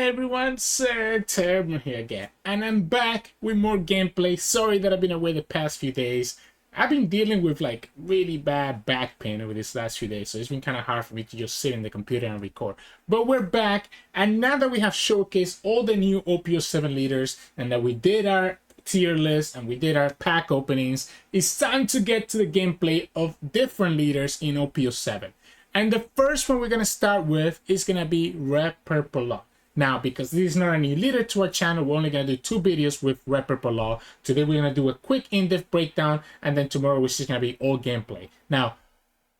Hey everyone, Sirturmund here again, and I'm back with more gameplay. Sorry that I've been away the past few days. I've been dealing with like really bad back pain over these last few days, so it's been kind of hard for me to just sit in the computer and record. But we're back, and now that we have showcased all the new OP07 leaders, and that we did our tier list and we did our pack openings, it's time to get to the gameplay of different leaders in OP07. And the first one we're going to start with is going to be Red Purple Law. Now, because this is not a new leader to our channel, we're only going to do 2 videos with Red Purple Law. Today we're going to do a quick in-depth breakdown, and then tomorrow which is going to be all gameplay. Now,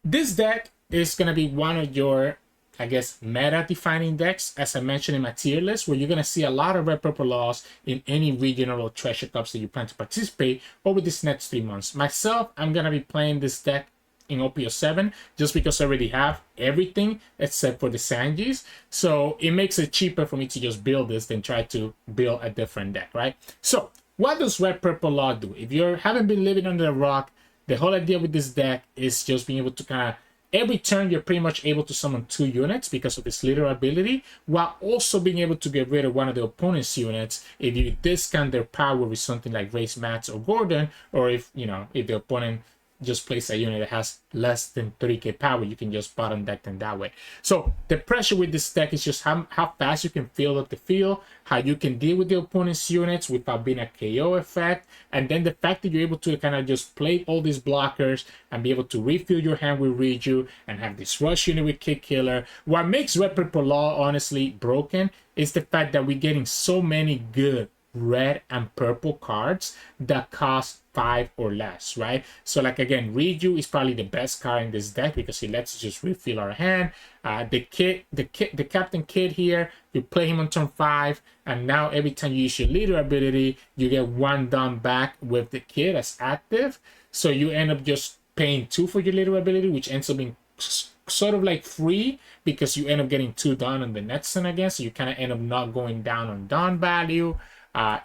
this deck is going to be one of your, I guess, meta-defining decks, as I mentioned in my tier list, where you're going to see a lot of Red Purple Laws in any regional or treasure cups that you plan to participate over this next 3 months. Myself, I'm going to be playing this deck in OP07 just because I already have everything except for the Sanjis, so it makes it cheaper for me to just build this than try to build a different deck, right? So what does Red Purple Law do? If you haven't been living under a rock, the whole idea with this deck is just being able to kind of every turn you're pretty much able to summon 2 units because of its leader ability, while also being able to get rid of one of the opponent's units if you discount their power with something like Race Mats or Gordon, or if the opponent just place a unit that has less than 30k power, you can just bottom deck them that way. So the pressure with this deck is just how fast you can fill up the field, how you can deal with the opponent's units without being a KO effect, and then the fact that you're able to kind of just play all these blockers and be able to refill your hand with Reiju and have this rush unit with Kick Killer. What makes Red Purple Law honestly broken is the fact that we're getting so many good red and purple cards that cost 5 or less, right? So like again, Reiju is probably the best card in this deck because he lets us just refill our hand. The Captain Kid here, you play him on turn 5, and now every time you use your leader ability, you get 1 down back with the Kid as active. So you end up just paying 2 for your leader ability, which ends up being sort of like free because you end up getting 2 down on the next turn again. So you kind of end up not going down on down value.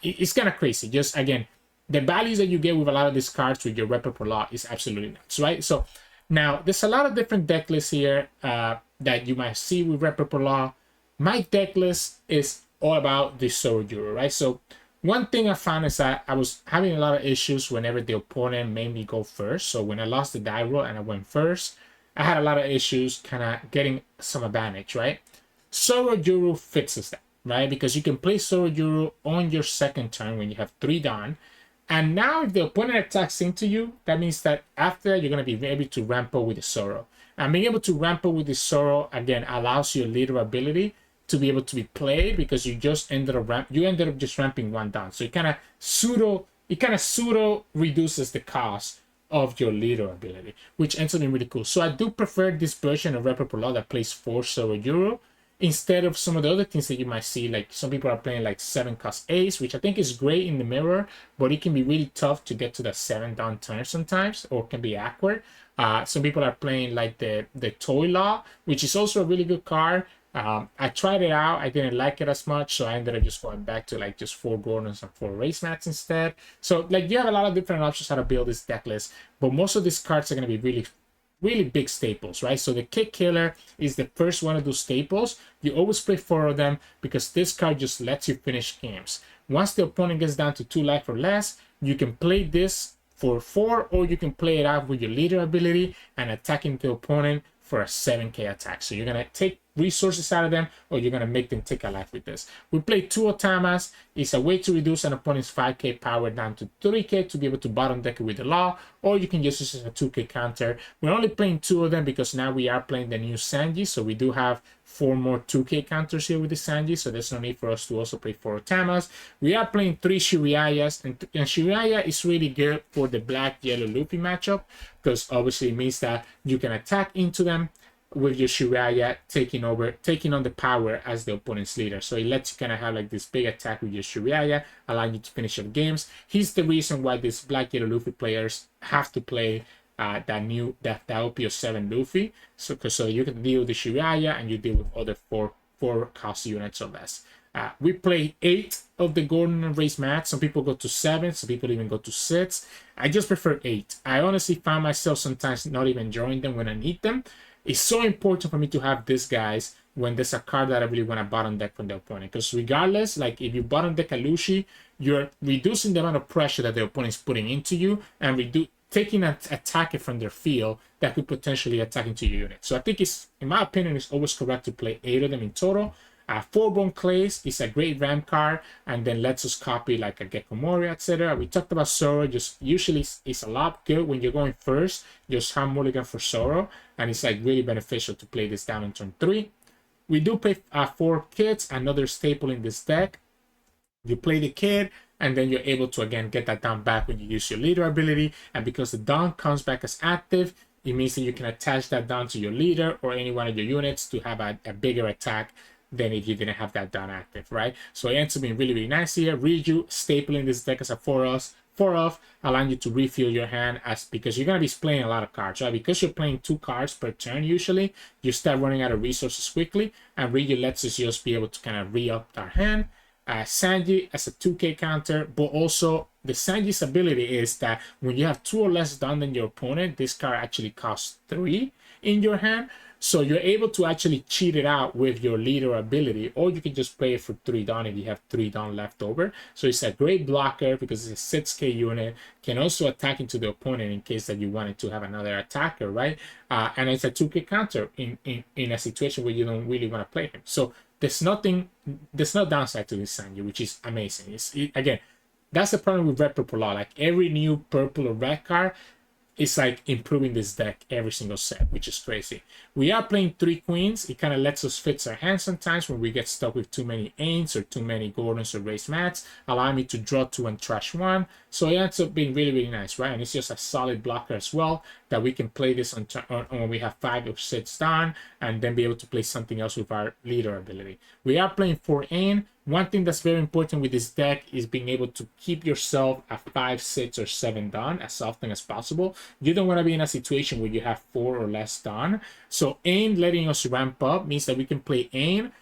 It's kind of crazy. Just again, the values that you get with a lot of these cards with your Red Purple Law is absolutely nuts, right? So now there's a lot of different deck lists here that you might see with Red Purple Law. My deck list is all about the Zorojuro, right? So one thing I found is that I was having a lot of issues whenever the opponent made me go first. So when I lost the die roll and I went first, I had a lot of issues kind of getting some advantage, right? Zorojuro fixes that, right? Because you can play Zorojuro on your second turn when you have 3 down. And now if the opponent attacks into you, that means that after you're going to be able to ramp up with the Zoro. And being able to ramp up with the Zoro, again, allows your leader ability to be able to be played because you just ended up just ramping 1 down. So it kind of pseudo reduces the cost of your leader ability, which ends up being really cool. So I do prefer this version of Red Purple Law that plays 4 Zorojuro instead of some of the other things that you might see. Like some people are playing like 7 cost Ace, which I think is great in the mirror, but it can be really tough to get to that 7 down turn sometimes, or can be awkward. Some people are playing like the Toy Law, which is also a really good card. I tried it out, I didn't like it as much, so I ended up just going back to like just 4 Gordons and 4 Race Mats instead. So like you have a lot of different options how to build this deck list, but most of these cards are going to be really big staples, right? So the Kick Killer is the first one of those staples. You always play 4 of them because this card just lets you finish games. Once the opponent gets down to 2 life or less, you can play this for 4, or you can play it out with your leader ability and attacking the opponent for a 7k attack. So you're going to take resources out of them, or you're going to make them take a life with this. We play 2 Otamas. It's a way to reduce an opponent's 5k power down to 3k to be able to bottom deck it with the Law, or you can just use it as a 2k counter. We're only playing 2 of them because now we are playing the new Sanji, so we do have 4 more 2k counters here with the Sanji, so there's no need for us to also play 4 Otamas. We are playing 3 Shuraiyas, and Shuraiya is really good for the Black Yellow Luffy matchup because obviously it means that you can attack into them with your Shuraiya taking on the power as the opponent's leader. So it lets you kind of have like this big attack with your Shuraiya, allowing you to finish your games. He's the reason why these Black Yellow Luffy players have to play that OP07 Luffy. So you can deal with the Shuraiya and you deal with other 4 cost units or less. We play 8 of the Gordon and Race Mats. Some people go to 7, some people even go to 6. I just prefer 8. I honestly find myself sometimes not even drawing them when I need them. It's so important for me to have these guys when there's a card that I really want to bottom deck from the opponent. Because regardless, like if you bottom deck a Lucci, you're reducing the amount of pressure that the opponent's putting into you and taking an attacker from their field that could potentially attack into your unit. So I think it's, in my opinion, it's always correct to play 8 of them in total. 4 Bone Clays is a great ramp card, and then lets us copy like a Gecko Moria, etc. We talked about Zoro. Just usually it's a lot good when you're going first. Just have mulligan for Zoro, and it's like really beneficial to play this down in turn 3. We do play 4 Kids, another staple in this deck. You play the Kid, and then you're able to again get that down back when you use your leader ability. And because the Dawn comes back as active, it means that you can attach that down to your leader or any one of your units to have a bigger attack than if you didn't have that down active, right? So it ends up being really, really nice here. Reiju stapling this deck as a 4-off, allowing you to refill your hand because you're going to be playing a lot of cards, right? Because you're playing 2 cards per turn usually, you start running out of resources quickly, and Reiju lets us just be able to kind of re-up our hand. Sanji as a 2k counter, but also the Sanji's ability is that when you have 2 or less done than your opponent, this card actually costs 3 in your hand. So you're able to actually cheat it out with your leader ability, or you can just play it for 3 Dawn if you have 3 Dawn left over. So it's a great blocker because it's a 6k unit, can also attack into the opponent in case that you wanted to have another attacker, right? And it's a 2k counter in a situation where you don't really want to play him. So there's no downside to this Sanji, which is amazing. Again, that's the problem with Red Purple Law. Like every new purple or red card, it's like improving this deck every single set, which is crazy. We are playing 3 Queens. It kind of lets us fix our hands sometimes when we get stuck with too many Ains or too many Gordons or Race Mats, allowing me to draw 2 and trash 1. So it ends up being really, really nice, right? And it's just a solid blocker as well that we can play this on when we have 5 or 6 down and then be able to play something else with our leader ability. We are playing 4 Ain. One thing that's very important with this deck is being able to keep yourself at 5, 6, or 7 done as often as possible. You don't want to be in a situation where you have 4 or less done. So Ain letting us ramp up means that we can play Ain,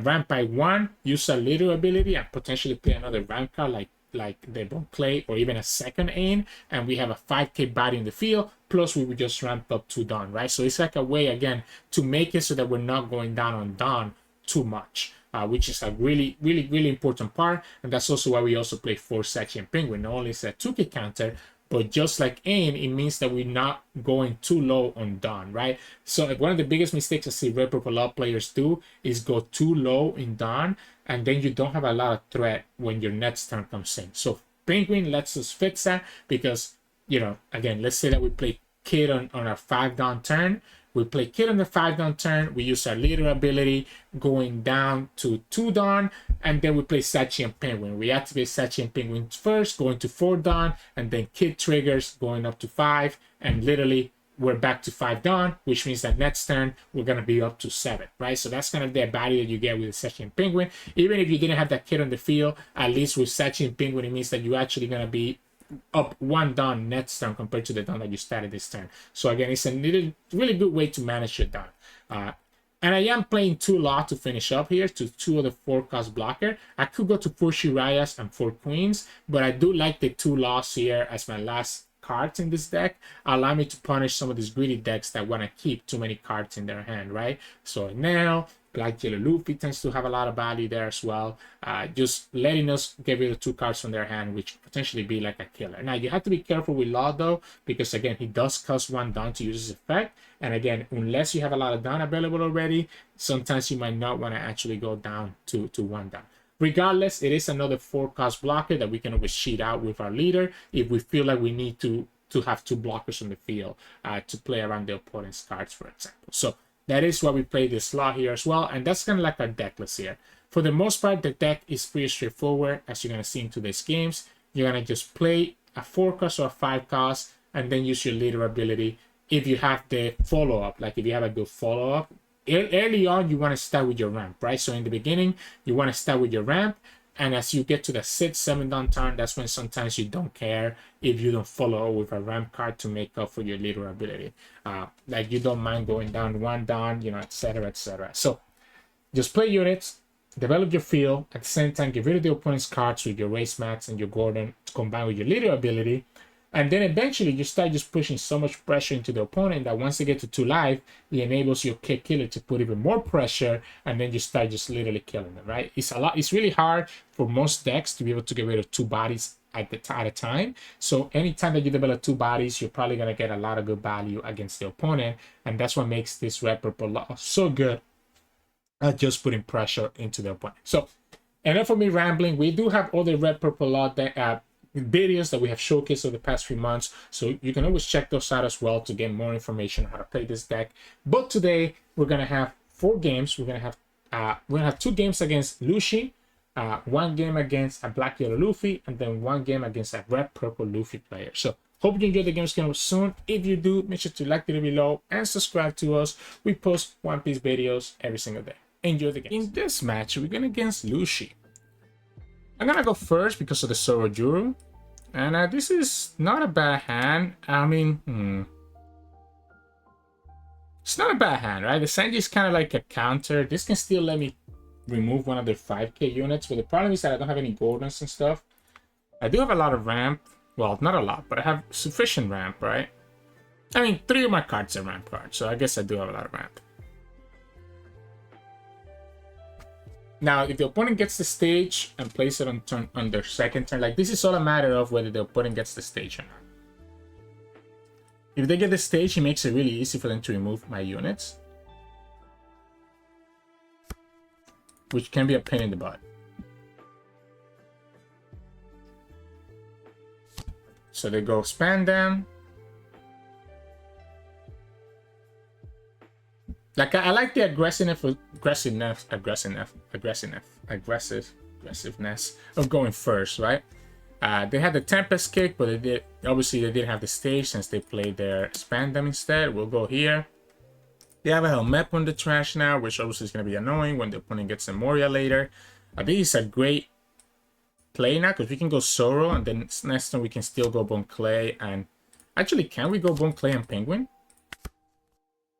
ramp by 1, use a leader ability, and potentially play another ramp card like the Bone Clay or even a second Ain, and we have a 5k body in the field, plus we would just ramp up 2 Dawn, right? So it's like a way, again, to make it so that we're not going down on Dawn too much. Which is a really, really, really important part, and that's also why we also play 4 Sachi and Penguin. Not only is it a 2k counter, but just like Ain, it means that we're not going too low on Dawn, right? So one of the biggest mistakes I see Red Purple Law players do is go too low in Dawn, and then you don't have a lot of threat when your next turn comes in. So Penguin lets us fix that because, you know, again, let's say that we play Kid on our 5 Dawn turn. We play Kid on the 5 Dawn turn, we use our leader ability going down to 2 Dawn, and then we play Sachi and Penguin. We activate Sachi and Penguin first, going to 4 Dawn, and then Kid triggers going up to 5, and literally we're back to 5 Dawn, which means that next turn we're going to be up to 7, right? So that's kind of the value that you get with Sachi and Penguin. Even if you didn't have that Kid on the field, at least with Sachi and Penguin, it means that you're actually going to be up 1 Dawn next turn compared to the Dawn that you started this turn. So again, it's a really good way to manage your Dawn. And I am playing 2 Law to finish up here to 2 of the 4-cost blocker. I could go to 4 Shuraiyas and 4 Queens, but I do like the 2 Laws here as my last cards in this deck. Allow me to punish some of these greedy decks that want to keep too many cards in their hand, right? So now Black Yellow Luffy tends to have a lot of value there as well. Just letting us get rid of 2 cards from their hand, which could potentially be like a killer. Now, you have to be careful with Law, though, because, again, he does cost 1 Dawn to use his effect. And, again, unless you have a lot of Dawn available already, sometimes you might not want to actually go down to 1 Dawn. Regardless, it is another 4-cost blocker that we can always cheat out with our leader if we feel like we need to have 2 blockers on the field to play around the opponent's cards, for example. So that is why we play this Law here as well, and that's kind of like our deck list here. For the most part, the deck is pretty straightforward, as you're going to see in today's games. You're going to just play a 4-cost or a 5-cost, and then use your leader ability. If you have the follow-up, like if you have a good follow-up, early on, you want to start with your ramp, right? So in the beginning, you want to start with your ramp, and as you get to the 6, 7 Dawn turn, that's when sometimes you don't care if you don't follow with a ramp card to make up for your leader ability. Like you don't mind going down 1 Dawn, you know, etc., etc. So just play units, develop your field, at the same time, get rid of the opponent's cards with your race mats and your Gordon to combine with your leader ability. And then eventually you start just pushing so much pressure into the opponent that once they get to 2 life, it enables your kick killer to put even more pressure, and then you start just literally killing them, right? It's really hard for most decks to be able to get rid of 2 bodies at a time. So anytime that you develop 2 bodies, you're probably gonna get a lot of good value against the opponent, and that's what makes this Red Purple Law so good at just putting pressure into the opponent. So enough for me rambling. We do have other Red Purple Law videos that we have showcased over the past few months, so you can always check those out as well to get more information on how to play this deck. But today we're gonna have 4 games. We're gonna have 2 games against Lucci, 1 game against a Black Yellow Luffy, and then 1 game against a Red Purple Luffy player. So hope you enjoy the games coming up soon. If you do, make sure to like the video below and subscribe to us. We post One Piece videos every single day. Enjoy the game. In this match, we're going against Lucci. I'm gonna go first because of the Zorojuro. And this is not a bad hand. I mean, it's not a bad hand, right? The Sanji is kind of like a counter. This can still let me remove one of their 5k units, but the problem is that I don't have any goldens and stuff. I do have a lot of ramp. Well, not a lot, but I have sufficient ramp, right? I mean, 3 of my cards are ramp cards, so I guess I do have a lot of ramp. Now, if the opponent gets the stage and plays it on their second turn, like this is all a matter of whether the opponent gets the stage or not. If they get the stage, it makes it really easy for them to remove my units, which can be a pain in the butt. So they go span them. Like I like the aggressiveness of going first, right? They had the Tempest kick, but they didn't have the stage since they played their span them instead. We'll go here. They have a helmet on the trash now, which obviously is going to be annoying when the opponent gets a Moria later. I think it's a great play now because we can go Zoro, and then next time we can still go Bone Clay. And actually, can we go Bone Clay and Penguin?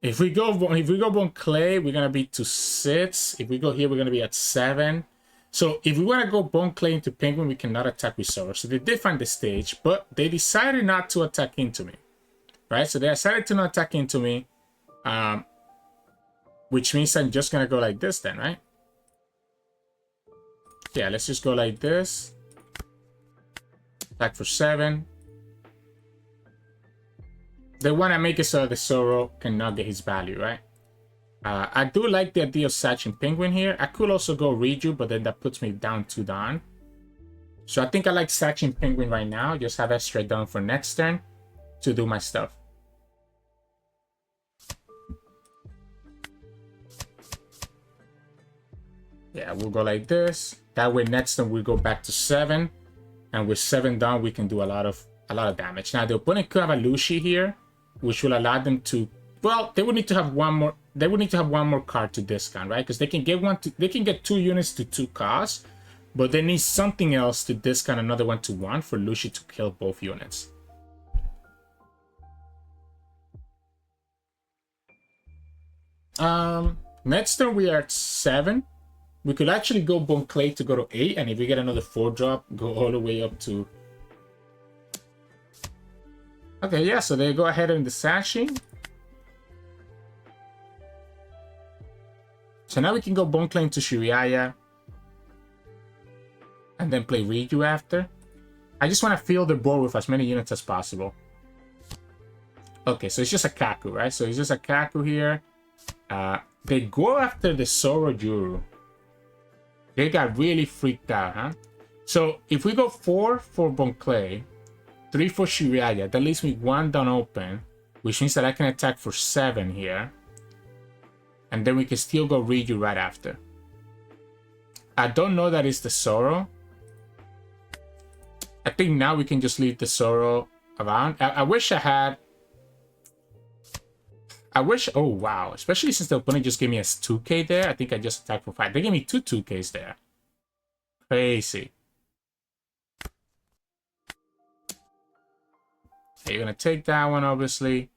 If we go Bone Clay, we're gonna be to 6. If we go here, we're gonna be at 7. So if we want to go Bone Clay into Penguin, we cannot attack with Zoro. So they did find the stage, but they decided not to attack into me, right? So they decided to not attack into me, which means I'm just gonna go like this then, right? Yeah, let's just go like this. Attack for 7. They want to make it so the Zoro cannot get his value, right? I do like the idea of Satching Penguin here. I could also go Reiju, but then that puts me down 2 Dawn. So I think I like Satching Penguin right now. Just have extra Dawn for next turn to do my stuff. Yeah, we'll go like this. That way next turn we go back to 7. And with 7 Dawn, we can do a lot of damage. Now the opponent could have a Lucci here, which will allow them to, well, they would need to have one more. They would need to have one more card to discount, right? Because they can get 2 units to 2 costs, but they need something else to discount another one to 1 for Lucci to kill both units. Next turn we are at 7. We could actually go Bone Clay to go to 8, and if we get another 4 drop, go all the way up to. Okay, yeah, so they go ahead in the Sashing. So now we can go Bone Clay to Shuraiya. And then play Reiju after. I just want to fill the board with as many units as possible. Okay, so it's just a Kaku, right? So it's just a Kaku here. They go after the Zorojuro. They got really freaked out, huh? So if we go 4 for Bone Clay, 3 for Shuraiya, that leaves me 1 down open, which means that I can attack for 7 here. And then we can still go Reiju right after. I don't know that it's the Zoro. I think now we can just leave the Zoro around. I wish I had. Oh wow, especially since the opponent just gave me a 2k there. I think I just attacked for 5. They gave me 2 2ks there. Crazy. Okay, you're gonna take that one, obviously.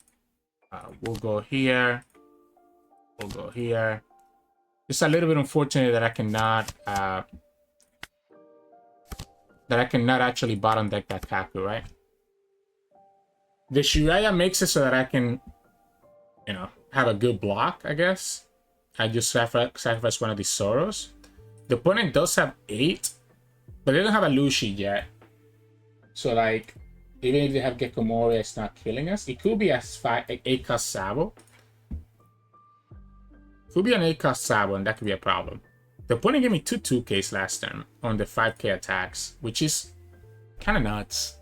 We'll go here. We'll go here. It's a little bit unfortunate that I cannot actually bottom deck that Kaku, right? The Shuraiya makes it so that I can, you know, have a good block, I guess. I just sacrifice one of these Zoros. The opponent does have 8, but they don't have a Lucci yet. So, like, even if they have Gecko Moria, it's not killing us. It could be a 8-cost Sabo. Could be an 8-cost Sabo, and that could be a problem. The opponent gave me 2 2Ks last turn on the 5K attacks, which is kind of nuts.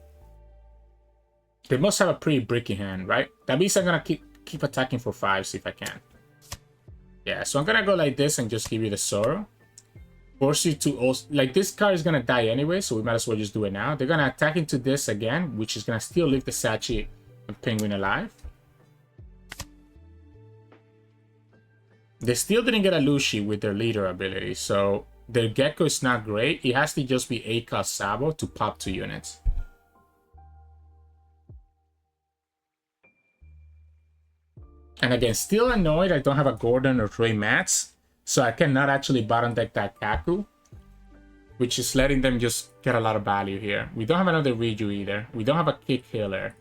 They must have a pretty bricky hand, right? That means I'm gonna keep attacking for 5s if I can. Yeah, so I'm gonna go like this and just give you the Zoro. Force you to also, like, this card is gonna die anyway, so we might as well just do it now. They're gonna attack into this again, which is gonna still leave the Sachi and Penguin alive. They still didn't get a Lucci with their leader ability, so their Gecko is not great. It has to just be 8-cost Sabo to pop 2 units. And again, still annoyed I don't have a Gordon or Ray Mats, so I cannot actually bottom deck that Kaku, which is letting them just get a lot of value here. We don't have another Reiju either. We don't have a Kick Healer.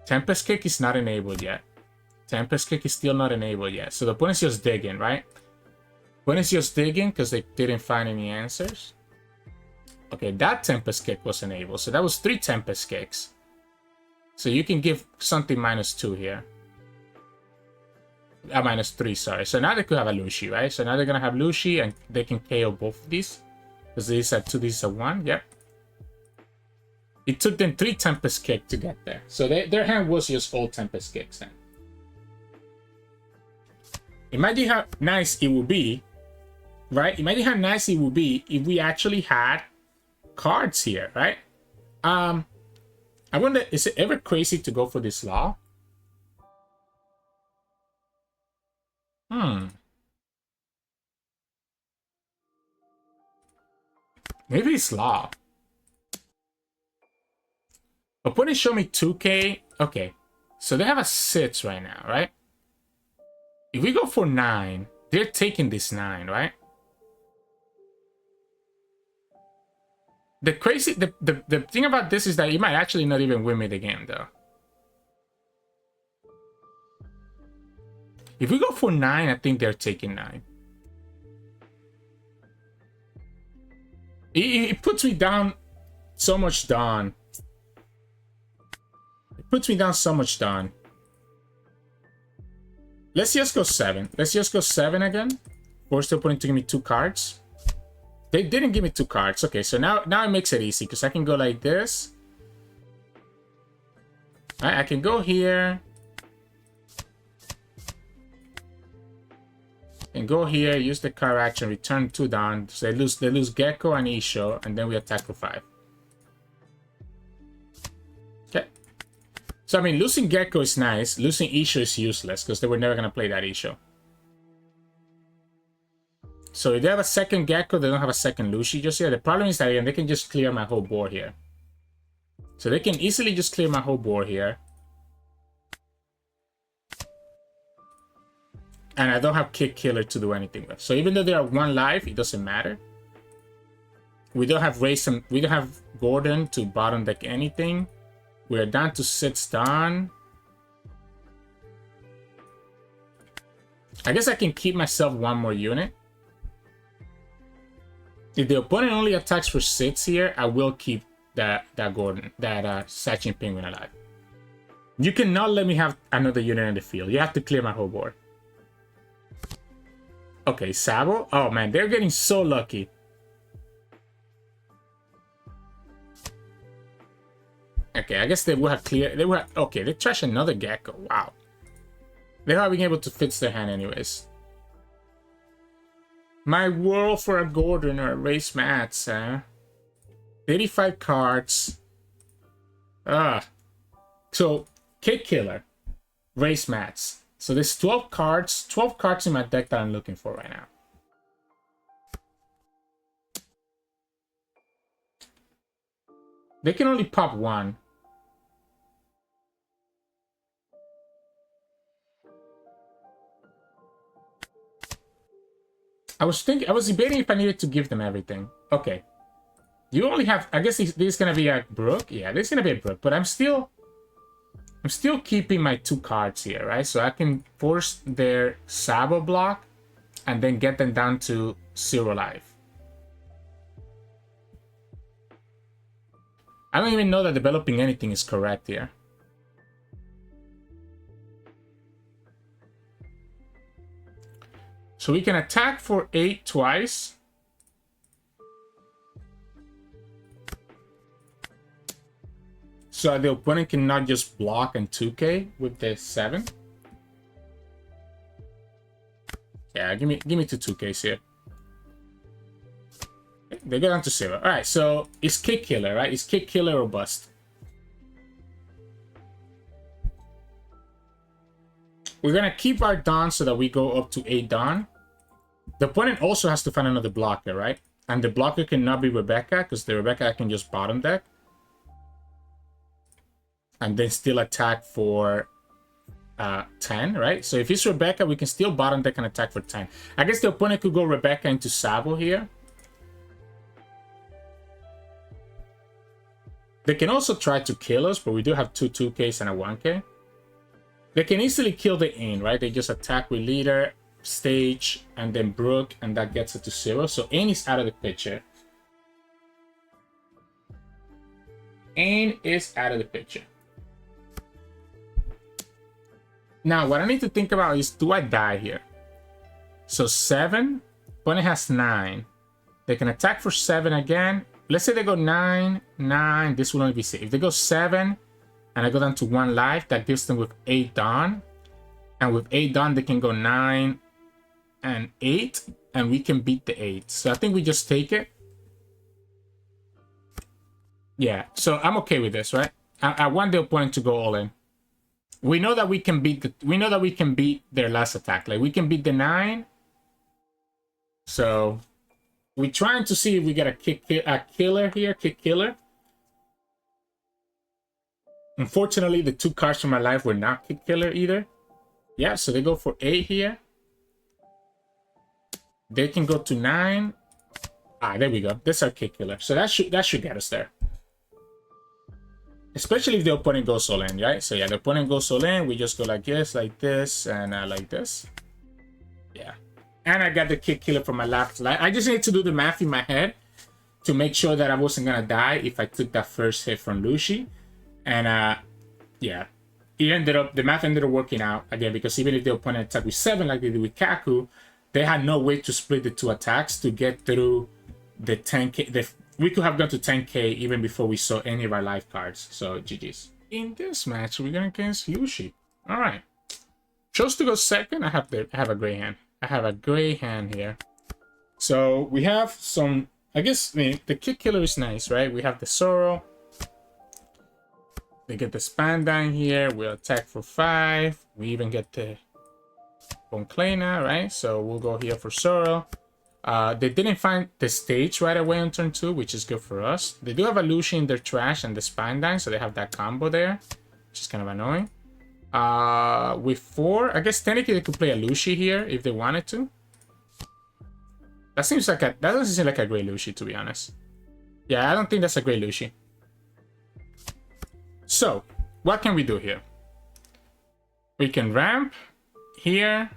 Tempest Kick is not enabled yet. Tempest Kick is still not enabled yet. So the opponent's just digging, right? Opponent's just digging because they didn't find any answers. Okay, that Tempest Kick was enabled. So that was 3 Tempest Kicks. So you can give something -2 here. -3, sorry. So now they could have a Lucci, right? So now they're going to have Lucci and they can KO both of these. Because these are 2, these are 1. Yep. It took them 3 Tempest Kick to get there. So their hand was just all Tempest Kicks then. Imagine how nice it would be, right? Imagine how nice it would be if we actually had cards here, right? I wonder, is it ever crazy to go for this Law? Maybe it's Law. Opponent show me 2K. Okay, so they have a 6 right now, right? If we go for 9, they're taking this 9, right? The thing about this is that you might actually not even win me the game, though. If we go for 9, I think they're taking 9. It puts me down so much, Dawn. It puts me down so much, Dawn. Let's just go 7. Let's just go 7 again. Force the opponent to give me 2 cards. They didn't give me 2 cards. Okay, so now it makes it easy because I can go like this. I can go here. And go here, use the card action, return 2 down. So they lose Gecko and Isho, and then we attack for 5. Okay. So I mean, losing Gecko is nice. Losing Isho is useless because they were never gonna play that Isho. So if they have a second Gecko, they don't have a second Lucci just yet. The problem is that again, they can just clear my whole board here. So they can easily just clear my whole board here. And I don't have Kick Killer to do anything with. So even though they are 1 life, it doesn't matter. We don't have we don't have Gordon to bottom deck anything. We're down to 6 Dawn. I guess I can keep myself 1 more unit. If the opponent only attacks for 6 here, I will keep that Gordon, that Sachin Penguin alive. You cannot let me have another unit in the field. You have to clear my whole board. Okay, Sabo. Oh man, they're getting so lucky. Okay, I guess they would have cleared. They would have, okay, they trash another Gecko. Wow. They're not being able to fix their hand anyways. My world for a Gordon or a Race Mats, huh? 85 cards. So, Kick Killer. Race Mats. So there's 12 cards in my deck that I'm looking for right now. They can only pop 1. I was debating if I needed to give them everything. Okay. You only have, I guess this is gonna be a Brook. Yeah, this is gonna be a Brook, but I'm still keeping my 2 cards here, right? So I can force their Sabo block and then get them down to 0 life. I don't even know that developing anything is correct here. So we can attack for 8 twice. So the opponent cannot just block and 2k with the 7. Yeah, give me 2 2ks here. They go down to 0. Alright, so it's kick killer, right? It's kick killer or bust. We're gonna keep our Dawn so that we go up to 8 Dawn. The opponent also has to find another blocker, right? And the blocker cannot be Rebecca, because the Rebecca can just bottom deck. And then still attack for 10, right? So if it's Rebecca, we can still bottom deck and attack for 10. I guess the opponent could go Rebecca into Sabo here. They can also try to kill us, but we do have 2 2Ks and a 1K. They can easily kill the Ain, right? They just attack with leader, stage, and then Brook, and that gets it to 0. So Ain is out of the picture. Ain is out of the picture. Now, what I need to think about is, do I die here? So 7, opponent has 9. They can attack for 7 again. Let's say they go 9, 9, this will only be 6. If they go 7, and I go down to 1 life, that gives them with 8 Dawn. And with 8 Dawn, they can go 9 and 8, and we can beat the 8. So I think we just take it. Yeah, so I'm okay with this, right? I want the opponent to go all in. We know that we can beat their last attack. Like, we can beat the 9. So we're trying to see if we get a killer here, kick killer. Unfortunately, the 2 cards from my life were not kick killer either. Yeah, so they go for 8 here. They can go to 9. Ah, there we go. This is our kick killer. So that should get us there. Especially if the opponent goes all in, right? So yeah, the opponent goes all in. We just go like this, and like this. Yeah. And I got the kick killer from my left. I just need to do the math in my head to make sure that I wasn't gonna die if I took that first hit from Lucci. And yeah, the math ended up working out again, because even if the opponent attacked with 7 like they did with Kaku, they had no way to split the 2 attacks to get through the 10k. We could have gone to 10k even before we saw any of our life cards. So GG's. In this match, we're going against Lucci. All right. Chose to go second. I have a gray hand. I have a gray hand here. So we have some. I guess the kick killer is nice, right? We have the Zoro. They get the span down here. We'll attack for 5. We even get the Bonclena, right? So we'll go here for Zoro. They didn't find the stage right away on turn 2, which is good for us. They do have a Lucci in their trash and the Spine, so they have that combo there, which is kind of annoying. With 4, I guess technically they could play a Lucci here if they wanted to. That doesn't seem like a great Lucci, to be honest. Yeah, I don't think that's a great Lucci. So, what can we do here? We can ramp here.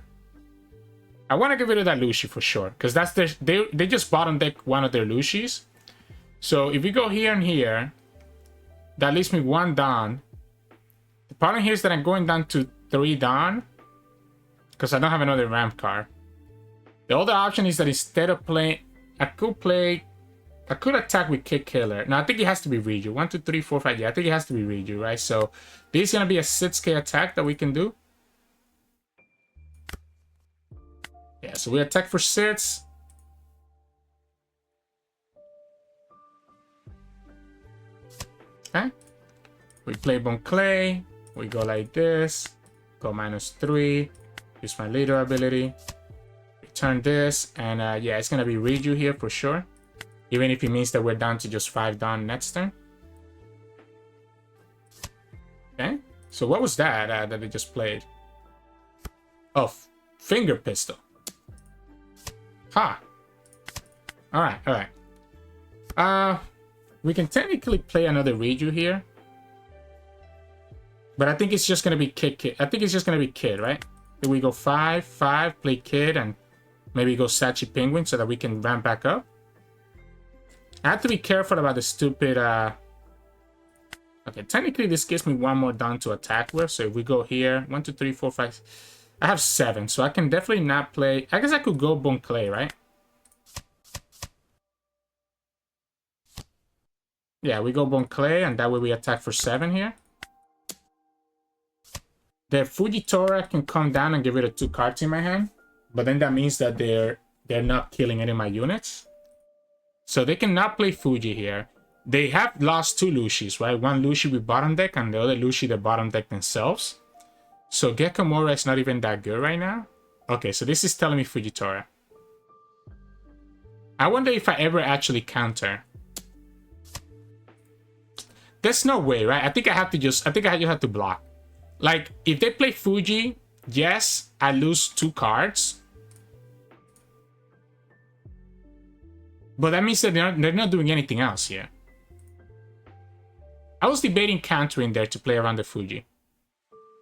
I want to get rid of that Lucci for sure, because that's they just bottom deck one of their Luccis. So if we go here and here, that leaves me 1 Dawn. The problem here is that I'm going down to 3 Dawn, because I don't have another ramp card. The other option is that instead of playing, I could attack with kick killer. Now I think it has to be Reiju. 1, 2, 3, 4, 5. Yeah, I think it has to be Reiju, right? So this is gonna be a 6k attack that we can do. Yeah, so we attack for 6. Okay. We play Bonclay. We go like this. Go -3. Use my leader ability. Return this. And yeah, it's going to be Reiju here for sure. Even if it means that we're down to just 5 Dawn next turn. Okay. So what was that that they just played? Oh, Finger Pistol. Ha! Alright, alright. We can technically play another Reiju here. But I think it's just going to be Kid. I think it's just going to be Kid, right? Then we go 5, 5, play Kid, and maybe go Sachi Penguin so that we can ramp back up. I have to be careful about the stupid... Okay, technically this gives me one more down to attack with. So if we go here, 1, 2, 3, 4, 5... I have 7, so I can definitely not play... I guess I could go Bon Clay, right? Yeah, we go Bon Clay, and that way we attack for 7 here. The Fujitora can come down and get rid of 2 cards in my hand. But then that means that they're not killing any of my units. So they cannot play Fuji here. They have lost 2 Lushis, right? One Lushi with bottom deck and the other Lushi the bottom deck themselves. So Gekomura is not even that good right now. Okay, so this is telling me Fujitora. I wonder if I ever actually counter. There's no way, right? I think I just have to block. Like, if they play Fuji, yes, I lose 2 cards. But that means that they're not doing anything else here. I was debating countering there to play around the Fuji.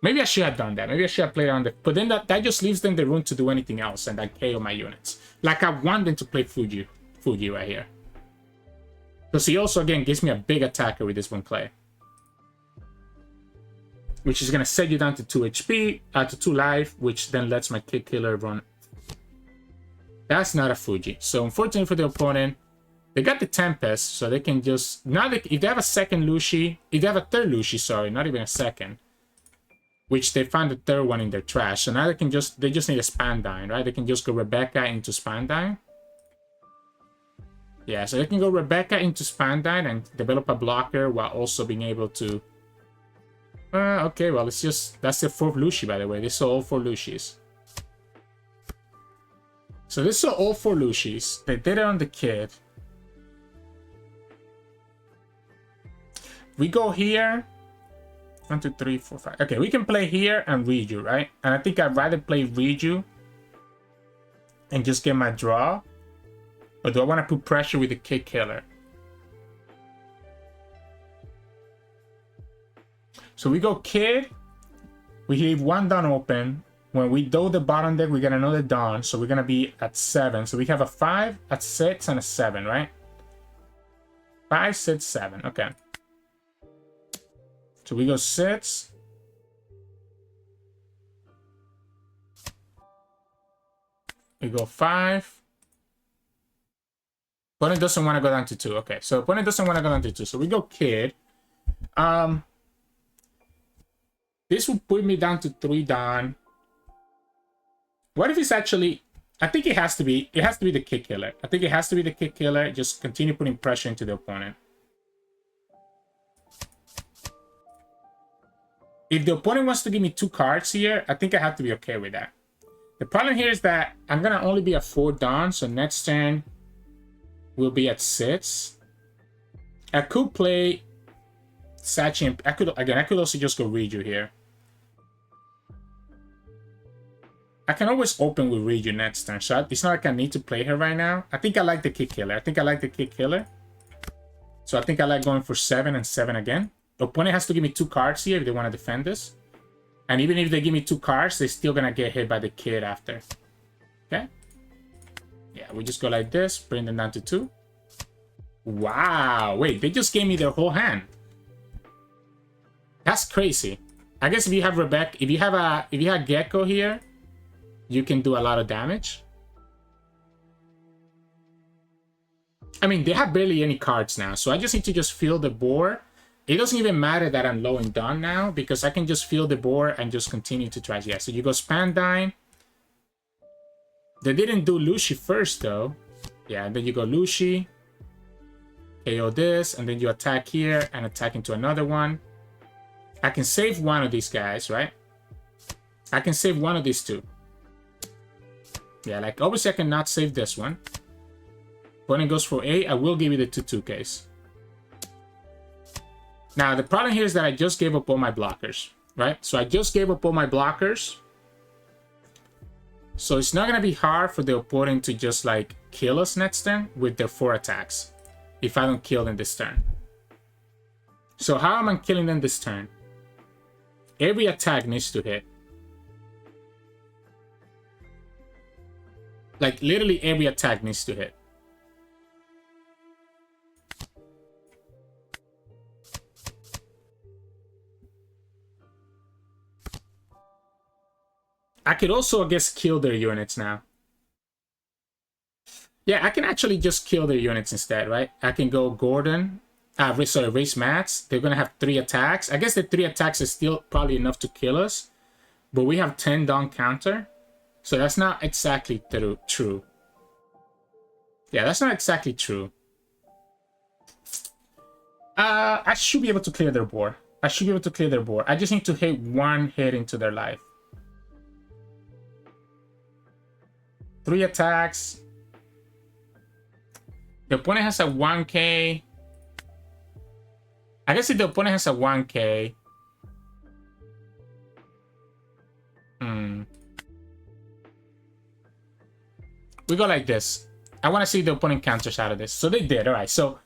Maybe I should have done that. Maybe I should have played around the... But then that just leaves them the room to do anything else and I KO my units. Like, I want them to play Fuji right here. Because he also, again, gives me a big attacker with this one play. Which is going to set you down to 2 HP, to 2 life, which then lets my Kid Killer run. That's not a Fuji. So, unfortunately for the opponent, they got the Tempest, so they can just... Now, if they have a second Lushi... If they have a third Lushi, sorry, not even a second. Which they found the third one in their trash. So now they can just... They just need a Spandine, right? They can just go Rebecca into Spandine. Yeah, so they can go Rebecca into Spandine and develop a blocker while also being able to... okay, well, it's just... That's the 4th Lushi, by the way. They saw all 4 Lushis. So this saw all 4 Lushis. They did it on the Kid. We go here. 1, 2, 3, 4, 5. Okay, we can play here and Reiju, right? And I think I'd rather play Reiju and just get my draw. Or do I want to put pressure with the Kid Killer? So we go Kid. We leave 1 Dawn open. When we do the bottom deck, we get another Dawn. So we're going to be at 7. So we have a 5, a 6, and a 7, right? 5, 6, 7. Okay. So we go 6. We go 5. Opponent doesn't want to go down to 2. Okay, so opponent doesn't want to go down to 2. So we go Kid. This would put me down to 3 Dawn. What if it's actually... I think it has to be the Kid Killer. I think it has to be the Kid Killer. Just continue putting pressure into the opponent. If the opponent wants to give me 2 cards here, I think I have to be okay with that. The problem here is that I'm going to only be at 4 Dawn, so next turn we'll be at 6. I could play Sachi and... I could also just go Reiju here. I can always open with Reiju next turn, so it's not like I need to play her right now. I think I like the Kid Killer. So I think I like going for 7 and 7 again. The opponent has to give me 2 cards here if they want to defend this. And even if they give me 2 cards, they're still going to get hit by the Kid after. Okay? Yeah, we just go like this, bring them down to 2. Wow, wait, they just gave me their whole hand. That's crazy. I guess if you have Rebecca, if you have Gecko here, you can do a lot of damage. I mean, they have barely any cards now, so I just need to just fill the board. It doesn't even matter that I'm low and done now, because I can just fill the board and just continue to try. Yeah, so you go Spandine. They didn't do Lushi first, though. Yeah, and then you go Lushi. KO this, and then you attack here and attack into another one. I can save one of these guys, right? I can save one of these 2. Yeah, like, obviously I cannot save this one. Opponent goes for 8, I will give you the 2/2 case. Now, the problem here is that I just gave up all my blockers, right? So I just gave up all my blockers. So it's not going to be hard for the opponent to just, like, kill us next turn with their 4 attacks. if I don't kill them this turn. So how am I killing them this turn? Every attack needs to hit. Like, literally every attack needs to hit. I could also, I guess, kill their units now. Yeah, I can actually just kill their units instead, right? I can go Gordon. Sorry, race Mats. They're going to have 3 attacks. I guess the 3 attacks is still probably enough to kill us. But we have 10 down counter. So that's not exactly true. Yeah, that's not exactly true. I should be able to clear their board. I just need to hit 1 hit into their life. 3 attacks. The opponent has a 1k. I guess if the opponent has a 1k. We go like this. I want to see the opponent counters out of this. So they did. Alright, so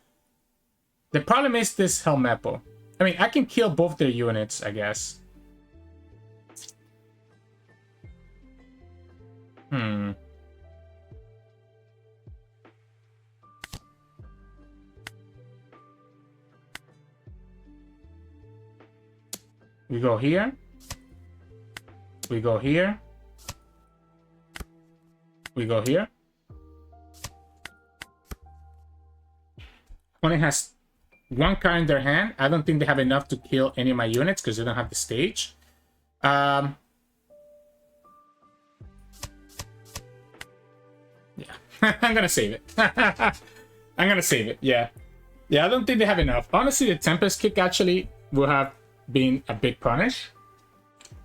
the problem is this Helmeppo. I mean, I can kill both their units, I guess. We go here. We go here. We go here. Opponent has 1 card in their hand. I don't think they have enough to kill any of my units because they don't have the stage. Yeah. I'm gonna save it. I'm gonna save it. Yeah. Yeah, I don't think they have enough. Honestly, the Tempest Kick actually will have been a big punish.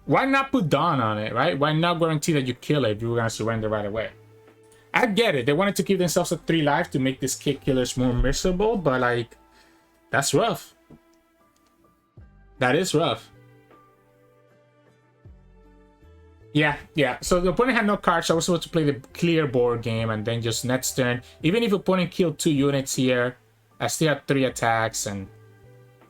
Why not put Dawn on it, right? Why not guarantee that you kill it if you were gonna surrender right away? I get it. They wanted to give themselves a 3 life to make these kick killers more miserable, but like, that's rough. That is rough. Yeah. So the opponent had no cards, so I was supposed to play the clear board game and then just next turn. Even if the opponent killed 2 units here, I still have 3 attacks, and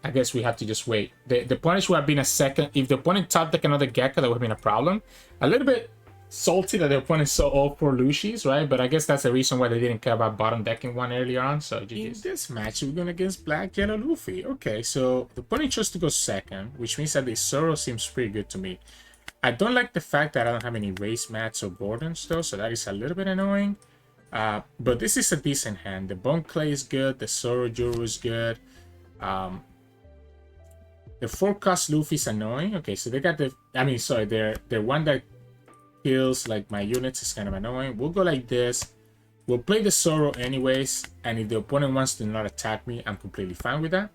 I guess we have to just wait. The punish would have been a second. If the opponent top deck another Gecko, that would have been a problem. A little bit salty that the opponent saw all 4 Lushis, right? But I guess that's the reason why they didn't care about bottom decking one earlier on. So in this match, we're going against Black Yellow Luffy. Okay, so the opponent chose to go second, which means that the Zoro seems pretty good to me. I don't like the fact that I don't have any race mats or Gordons though, so that is a little bit annoying. But this is a decent hand. The Bone Clay is good. The Zorojuro is good. The 4-cost Luffy's annoying. Okay, so they got the... I mean, sorry, the one that kills, like, my units is kind of annoying. We'll go like this. We'll play the Zoro anyways, and if the opponent wants to not attack me, I'm completely fine with that.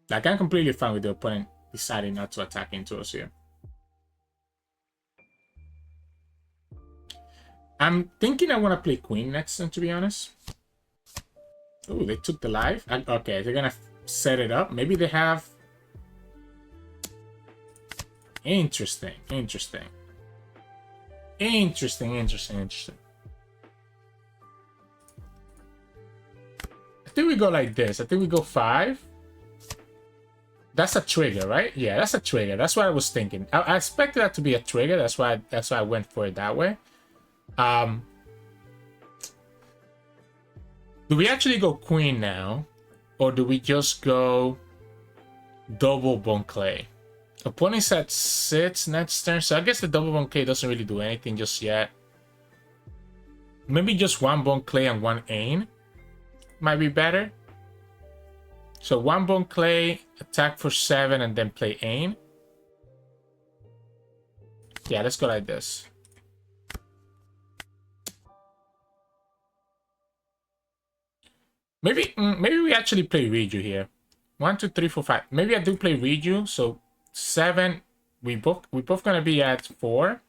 Like, I'm completely fine with the opponent deciding not to attack into us here. I'm thinking I want to play Queen next turn, to be honest. Oh, they took the life. Okay, they're going to set it up. Maybe they have... Interesting. I think we go like this. I think we go 5. That's a trigger, right? Yeah, that's a trigger. That's what I was thinking. I expected that to be a trigger. That's why I went for it that way. Do we actually go Queen now? Or do we just go double Bone Clay? Opponent's at 6 next turn, so I guess the double Bone Clay doesn't really do anything just yet. Maybe just 1 Bone Clay and 1 Ain might be better. So 1 Bone Clay, attack for 7, and then play Ain. Yeah, let's go like this. Maybe we actually play Reiju here. 1, 2, 3, 4, 5. Maybe I do play Reiju. So 7. We both gonna be at 4.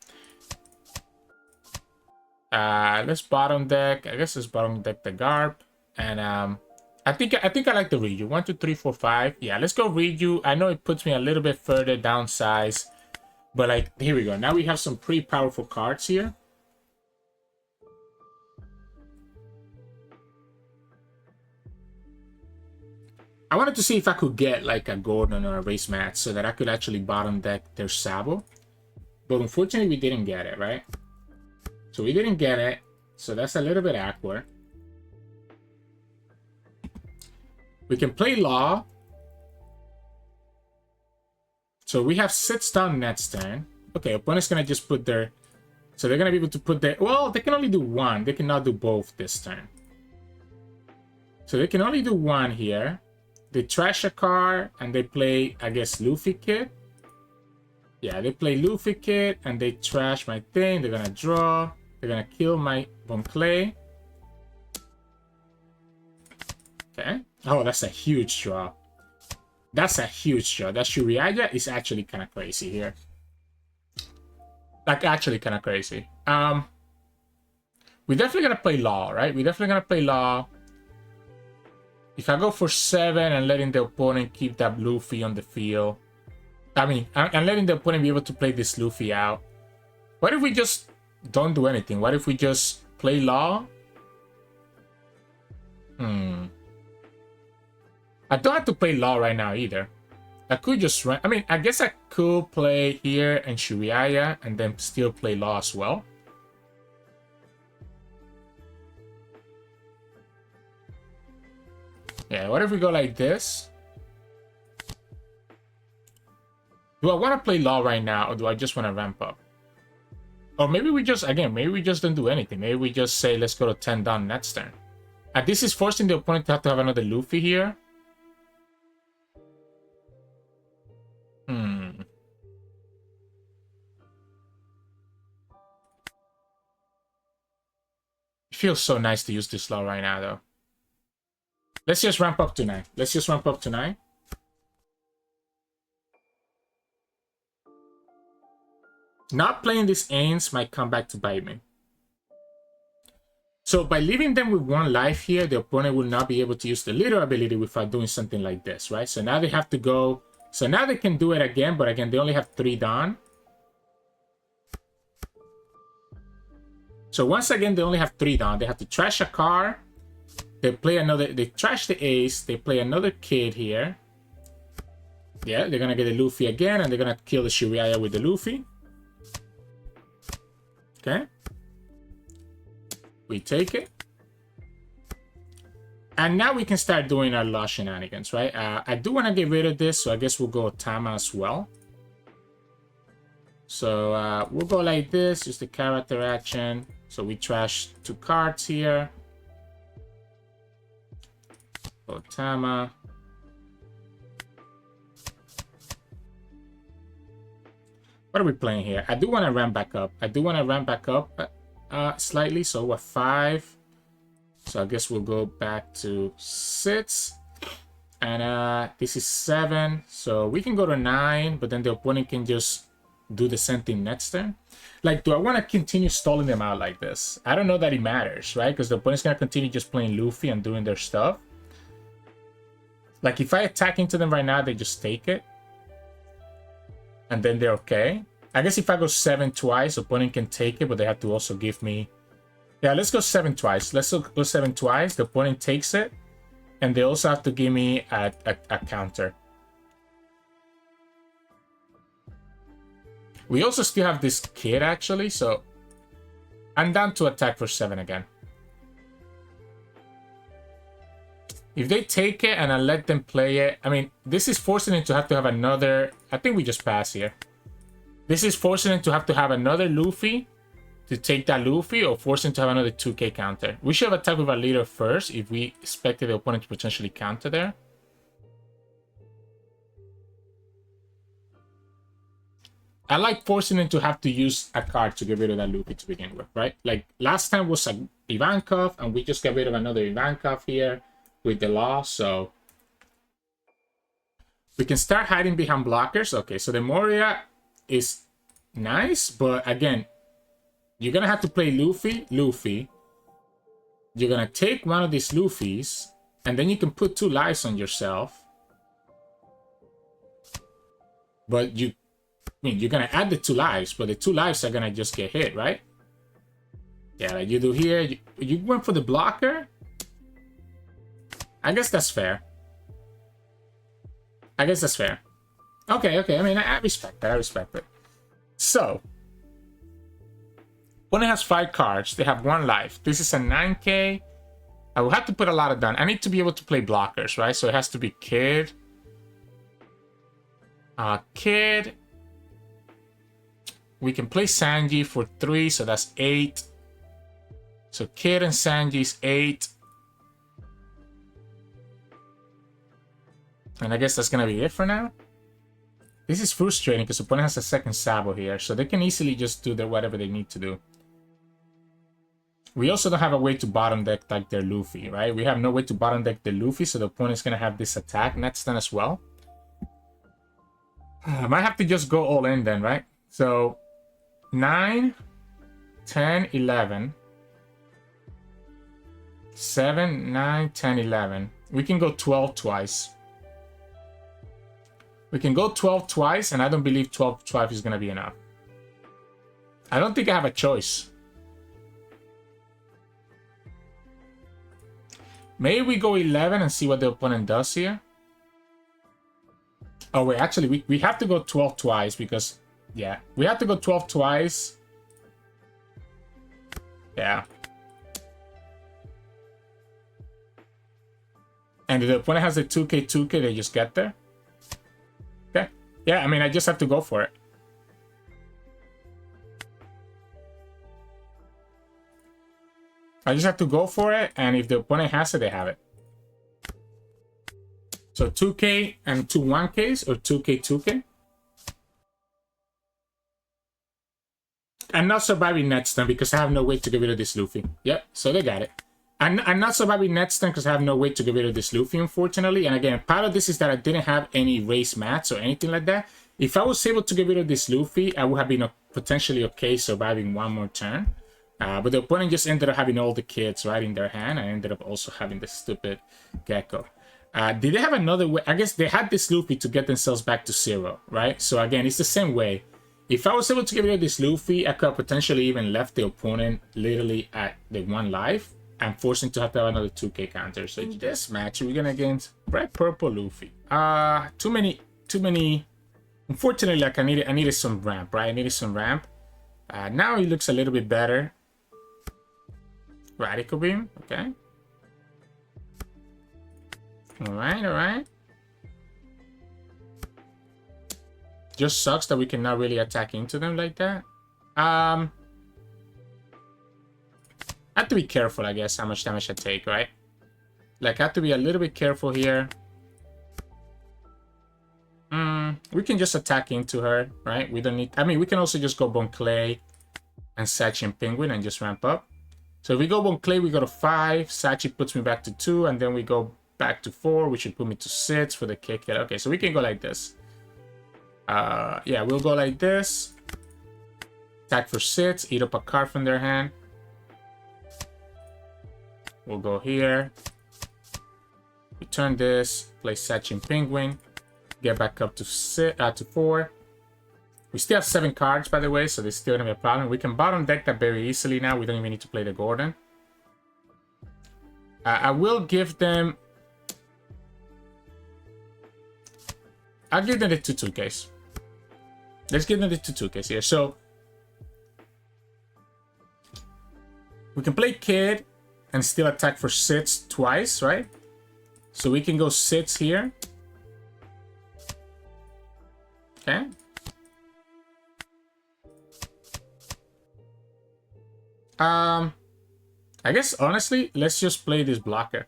Let's bottom deck. I guess let's bottom deck the Garp. And I think I like the Reiju. 1, 2, 3, 4, 5. Yeah, let's go Reiju. I know it puts me a little bit further down size, but like here we go. Now we have some pretty powerful cards here. I wanted to see if I could get like a Gordon or a race match so that I could actually bottom deck their Sabo. But unfortunately, we didn't get it, right? So we didn't get it. So that's a little bit awkward. We can play Law. So we have 6 down next turn. Okay, opponent's gonna just put their... So they're gonna be able to put their... Well, they can only do one. They cannot do both this turn. So they can only do one here. They trash a card and they play, I guess, Luffy Kid. Yeah, they play Luffy Kid and they trash my thing. They're gonna draw. They're gonna kill my Bon Clay. Okay. Oh, that's a huge draw. That's a huge draw. That Shuraiya is actually kind of crazy here. Like, actually kind of crazy. We're definitely gonna play Law, right? We're definitely gonna play Law. If I go for 7 and letting the opponent keep that Luffy on the field. I mean, I'm letting the opponent be able to play this Luffy out. What if we just don't do anything? What if we just play Law? I don't have to play Law right now either. I could just run... I mean, I guess I could play here and Shuraiya and then still play Law as well. Yeah, what if we go like this? Do I want to play Law right now or do I just want to ramp up? Or maybe we just, again, maybe we just don't do anything. Maybe we just say, let's go to 10 down next turn. And this is forcing the opponent to have another Luffy here. It feels so nice to use this Law right now, though. Let's just ramp up to 9. Let's just ramp up to 9. Not playing these Ains might come back to bite me. So by leaving them with 1 life here, the opponent will not be able to use the leader ability without doing something like this, right? So now they have to go... So now they can do it again, but again, they only have 3 down. So once again, they only have 3 down. They have to trash a card. They play another... They trash the ace. They play another kid here. Yeah, they're going to get a Luffy again, and they're going to kill the Shuraiya with the Luffy. Okay. We take it. And now we can start doing our Law shenanigans, right? I do want to get rid of this, so I guess we'll go Otama as well. So we'll go like this, just the character action. So we trash 2 cards here. Otama. What are we playing here? I do want to ramp back up. I do want to ramp back up slightly. So we're 5. So I guess we'll go back to 6. And this is 7. So we can go to 9, but then the opponent can just do the same thing next turn. Like, do I want to continue stalling them out like this? I don't know that it matters, right? Because the opponent's going to continue just playing Luffy and doing their stuff. Like, if I attack into them right now, they just take it. And then they're okay. I guess if I go 7 twice, opponent can take it, but they have to also give me... Yeah, let's go 7 twice. Let's go 7 twice. The opponent takes it. And they also have to give me a counter. We also still have this kid, actually. So I'm down to attack for 7 again. If they take it and I let them play it... I mean, this is forcing them to have another... I think we just pass here. This is forcing them to have another Luffy to take that Luffy, or forcing to have another 2k counter. We should have attacked with our leader first if we expected the opponent to potentially counter there. I like forcing them to have to use a card to get rid of that Luffy to begin with, right? Like, last time was a Ivankov, and we just got rid of another Ivankov here with the Law, so... We can start hiding behind blockers. Okay, so the Moria is nice, but again, you're going to have to play Luffy. You're going to take one of these Luffys, and then you can put 2 lives on yourself. But I mean, you're going to add the 2 lives, but the 2 lives are going to just get hit, right? Yeah, like you do here. You went for the blocker? I guess that's fair. I guess that's fair. Okay, okay. I mean, I respect that. I respect it. So, opponent has 5 cards. They have 1 life. This is a 9k. I will have to put a lot of down. I need to be able to play blockers, right? So it has to be Kid. Kid. We can play Sanji for 3, so that's 8. So Kid and Sanji is 8. And I guess that's going to be it for now. This is frustrating because the opponent has a second Sabo here, so they can easily just do whatever they need to do. We also don't have a way to bottom deck like their Luffy, right? We have no way to bottom deck the Luffy, so the opponent's going to have this attack next turn as well. I might have to just go all in then, right? So 9, 10, 11. 7, 9, 10, 11. We can go 12 twice. We can go 12 twice, and I don't believe 12 twice is going to be enough. I don't think I have a choice. Maybe we go 11 and see what the opponent does here. Oh, wait, actually, we have to go 12 twice because, yeah, we have to go 12 twice. Yeah. And if the opponent has a 2k, they just get there. Okay. Yeah, I mean, I just have to go for it. I just have to go for it, and if the opponent has it, they have it. So 2k and 2 1ks, or 2k, 2k. I'm not surviving next turn because I have no way to get rid of this Luffy. Yep, so they got it. I'm not surviving next turn because I have no way to get rid of this Luffy, unfortunately. And again, part of this is that I didn't have any race mats or anything like that. If I was able to get rid of this Luffy, I would have been potentially okay surviving 1 more turn. But the opponent just ended up having all the kids right in their hand. I ended up also having the stupid Gecko. Did they have another way? I guess they had this Luffy to get themselves back to 0, right? So again, it's the same way. If I was able to get rid of this Luffy, I could have potentially even left the opponent literally at the 1 life and forced him to have another 2k counter. So in this match, we're gonna against Red Purple Luffy. Too many. Unfortunately, like I needed some ramp, right? I needed some ramp. Now he looks a little bit better. Radical Beam, okay. Alright, alright. Just sucks that we cannot really attack into them like that. I have to be careful, I guess, how much damage I take, right? Like, I have to be a little bit careful here. We can just attack into her, right? We don't need... I mean, we can also just go Bon Clay and Sachi and Penguin and just ramp up. So if we go Bon Clay, we go to 5. Sachi puts me back to 2, and then we go back to 4, which should put me to 6 for the kick hit. Okay, so we can go like this. Yeah, we'll go like this. Attack for 6, eat up a card from their hand. We'll go here. Return this, play Sachi and Penguin. Get back up to 4. We still have 7 cards, by the way, so there's still gonna be a problem. We can bottom deck that very easily now. We don't even need to play the Gordon. I will give them... I'll give them the 2-2Ks. Let's give them the 2-2Ks here. So, we can play Kid and still attack for 6 twice, right? So we can go 6 here. Okay. I guess, honestly, let's just play this blocker.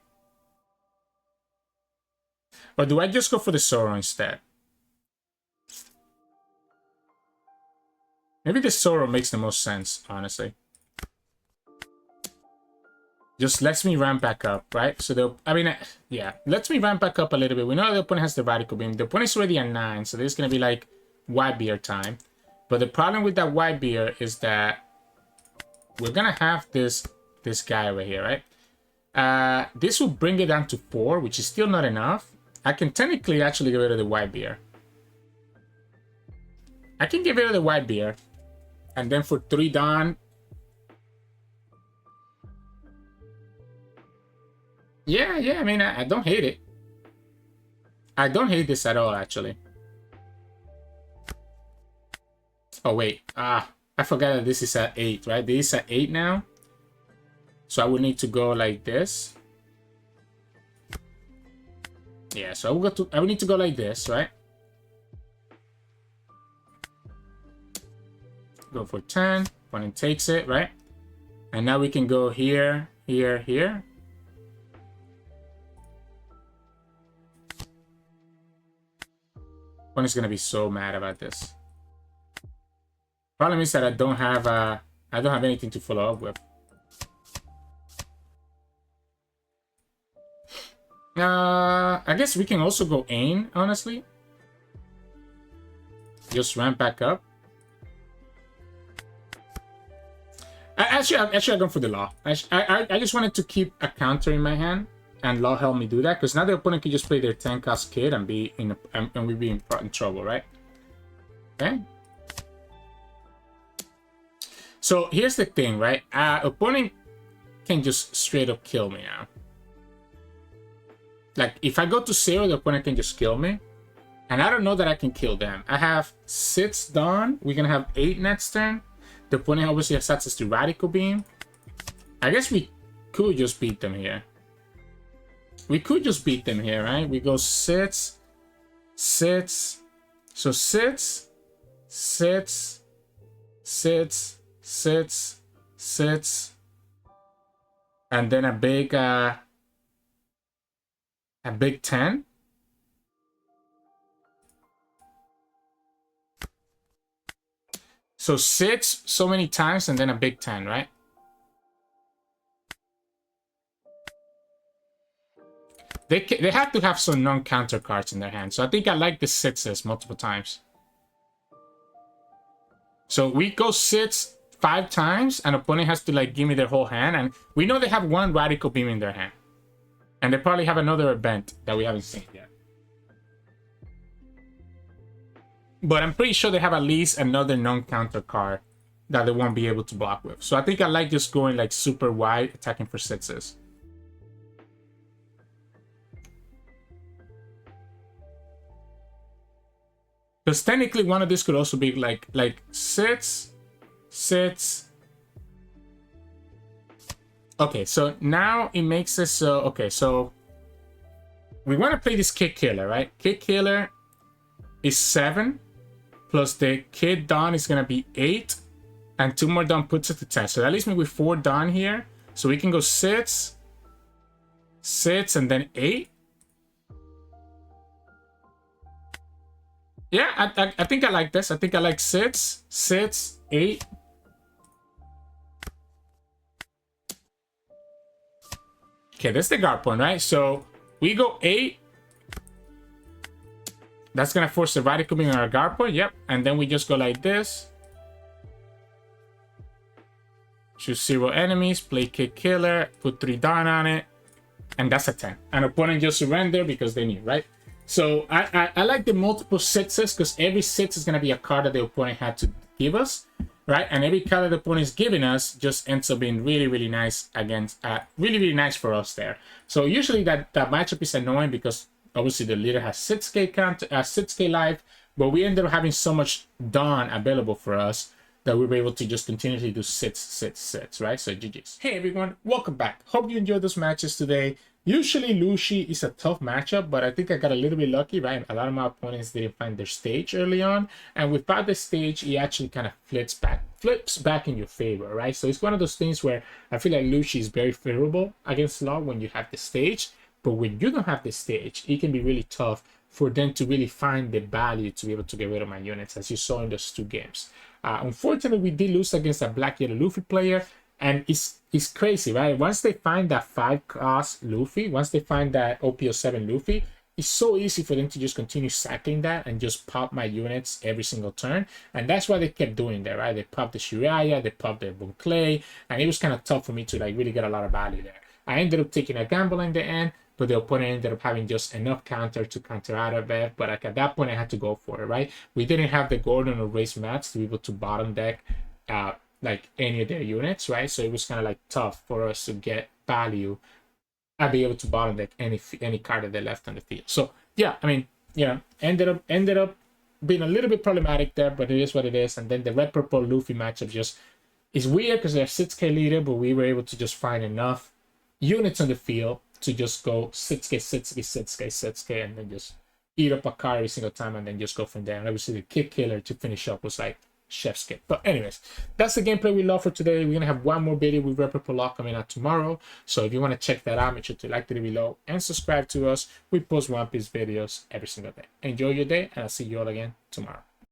Or do I just go for the Zoro instead? Maybe the Zoro makes the most sense, honestly. Just lets me ramp back up, right? So, yeah, lets me ramp back up a little bit. We know the opponent has the Radical Beam. The opponent's already at 9, so there's going to be, like, white beer time. But the problem with that white beer is that we're going to have this guy over here, right? This will bring it down to 4, which is still not enough. I can technically actually get rid of the white beer. I can get rid of the white beer. And then for 3 Dawn... Yeah, I mean, I don't hate it. I don't hate this at all, actually. Oh, wait. I forgot that this is at 8, right? This is at 8 now. So I would need to go like this. Yeah, so I would need to go like this, right? Go for 10. Opponent takes it, right? And now we can go here, here, here. Opponent's gonna be so mad about this. Problem is that I don't have anything to follow up with. I guess we can also go aim, honestly. Just ramp back up. Actually, I've gone for the Law. I just wanted to keep a counter in my hand, and Law helped me do that, because now the opponent can just play their 10 cost kid and be and we'd be in trouble, right? Okay. So here's the thing, right? Opponent can just straight up kill me now. Like, if I go to 0, the opponent can just kill me. And I don't know that I can kill them. I have 6 Dawn. We're going to have 8 next turn. The opponent obviously has access to Radical Beam. I guess we could just beat them here. We could just beat them here, right? We go 6, 6. So 6, 6, 6, 6, 6. And then a big 10. So 6 so many times and then a big 10, right? They have to have some non-counter cards in their hand. So I think I like the 6s multiple times. So we go 6 5 times, and opponent has to like give me their whole hand. And we know they have 1 Radical Beam in their hand. And they probably have another event that we haven't seen yet. But I'm pretty sure they have at least another non-counter card that they won't be able to block with. So I think I like just going like super wide, attacking for 6s. Because technically one of these could also be like 6, 6. Okay, so now it makes us so... Okay, so we want to play this Kid Killer, right? Kid Killer is 7. Plus the Kid Dawn is going to be 8. And 2 more Dawn puts it to 10. So that leaves me with 4 Dawn here. So we can go 6, 6, and then 8. Yeah, I think I like this. I think I like 6, 6, 8. Okay, that's the guard point, right? So we go 8. That's going to force the Radical Beam on our guard point. Yep. And then we just go like this. Choose 0 enemies. Play Kid Killer. Put 3 Dawn on it. And that's a 10. And opponent just surrender because they need, right? So I like the multiple 6s because every 6 is going to be a card that the opponent had to give us, right? And every card that the opponent is giving us just ends up being really, really nice against, really nice for us there. So usually that matchup is annoying because obviously the leader has 6k count, 6k life, but we ended up having so much Dawn available for us that we were able to just continuously do 6, right? So GG's. Hey everyone, welcome back. Hope you enjoyed those matches today. Usually Lucci is a tough matchup, but I think I got a little bit lucky, right? A lot of my opponents didn't find their stage early on, and without the stage, he actually kind of flips back in your favor, right? So it's one of those things where I feel like Lucci is very favorable against Law when you have the stage, but when you don't have the stage, it can be really tough for them to really find the value to be able to get rid of my units, as you saw in those 2 games. Unfortunately, we did lose against a Black Yellow Luffy player, and it's crazy, right? Once they find that 5 cost Luffy, once they find that OP07 Luffy, it's so easy for them to just continue sacking that and just pop my units every single turn. And that's why they kept doing that, right? They popped the Shuraiya, they popped the Boom Clay, and it was kind of tough for me to like really get a lot of value there. I ended up taking a gamble in the end, but the opponent ended up having just enough counter to counter out of it. But like at that point, I had to go for it, right? We didn't have the Gordon or Race mats to be able to bottom deck like any of their units, right? So it was kind of like tough for us to get value I'd be able to bottom deck any card that they left on the field. So yeah, I mean, you know, ended up being a little bit problematic there, but it is what it is. And then the Red Purple Luffy matchup just is weird because they're 6k leader, but we were able to just find enough units on the field to just go 6k, 6k, 6k, 6k, and then just eat up a card every single time and then just go from there. And obviously the kick killer to finish up was like chef's kiss. But anyways, that's the gameplay we love for today. We're gonna have one more video with Red Purple Law coming out tomorrow, so if you want to check that out, make sure to like the video below and subscribe to us. We post One Piece videos every single day. Enjoy your day, and I'll see you all again tomorrow.